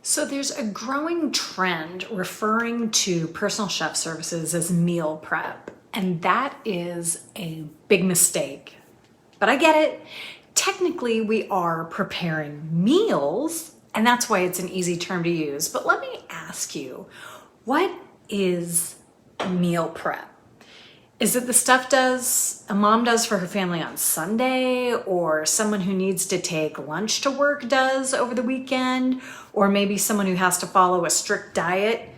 So there's a growing trend referring to personal chef services as meal prep, and that is a big mistake. But I get it. Technically, we are preparing meals, and that's why it's an easy term to use. But let me ask you, what is meal prep? Is it the stuff a mom does for her family on Sunday, or someone who needs to take lunch to work does over the weekend, or maybe someone who has to follow a strict diet?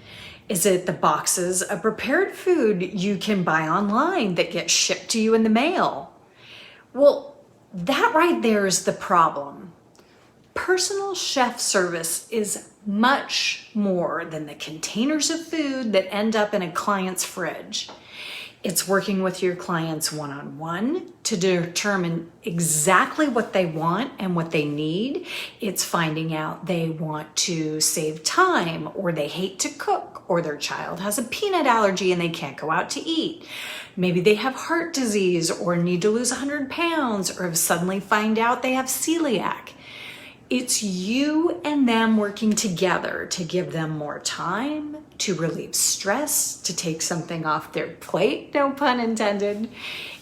Is it the boxes of prepared food you can buy online that get shipped to you in the mail? Well, that right there is the problem. Personal chef service is much more than the containers of food that end up in a client's fridge. It's working with your clients one-on-one to determine exactly what they want and what they need. It's finding out they want to save time, or they hate to cook, or their child has a peanut allergy and they can't go out to eat. Maybe they have heart disease or need to lose 100 pounds, or have suddenly find out they have celiac. It's you and them working together to give them more time, to relieve stress, to take something off their plate, no pun intended.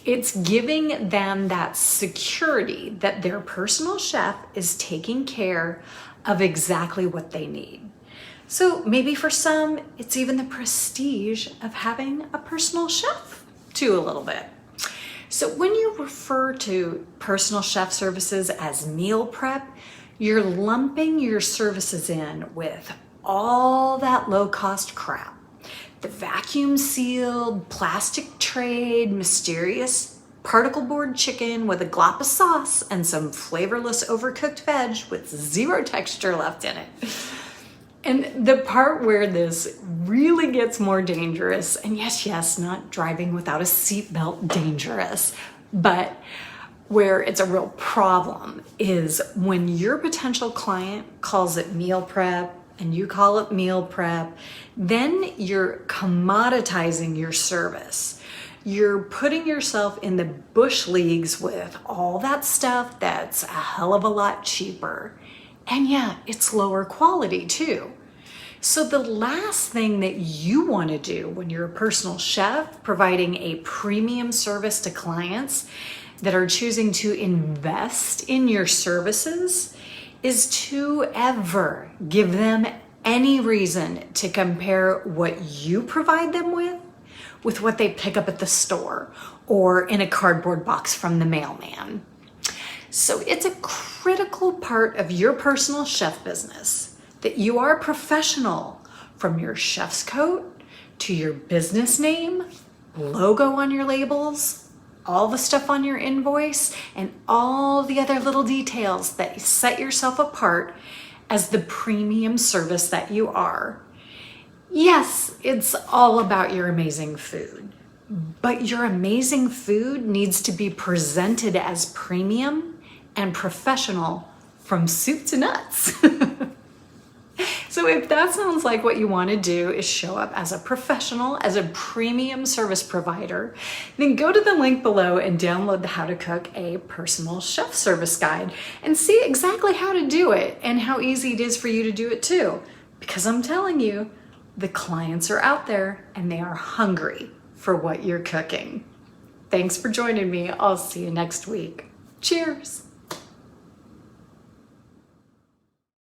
It's giving them that security that their personal chef is taking care of exactly what they need. So maybe for some, it's even the prestige of having a personal chef too, a little bit. So when you refer to personal chef services as meal prep, you're lumping your services in with all that low-cost crap. The vacuum-sealed, plastic-trayed, mysterious particle board chicken with a glop of sauce and some flavorless overcooked veg with zero texture left in it. And the part where this really gets more dangerous, and yes, not driving without a seatbelt dangerous, but where it's a real problem, is when your potential client calls it meal prep and you call it meal prep, then you're commoditizing your service. You're putting yourself in the bush leagues with all that stuff that's a hell of a lot cheaper. And yeah, it's lower quality too. So the last thing that you want to do when you're a personal chef providing a premium service to clients that are choosing to invest in your services is to ever give them any reason to compare what you provide them with what they pick up at the store or in a cardboard box from the mailman. So it's a critical part of your personal chef business that you are a professional, from your chef's coat to your business name, logo on your labels, all the stuff on your invoice, and all the other little details that set yourself apart as the premium service that you are. Yes, it's all about your amazing food, but your amazing food needs to be presented as premium and professional from soup to nuts. So if that sounds like what you want to do is show up as a professional, as a premium service provider, then go to the link below and download the How to Cook a Personal Chef Service Guide and see exactly how to do it and how easy it is for you to do it too. Because I'm telling you, the clients are out there and they are hungry for what you're cooking. Thanks for joining me. I'll see you next week. Cheers.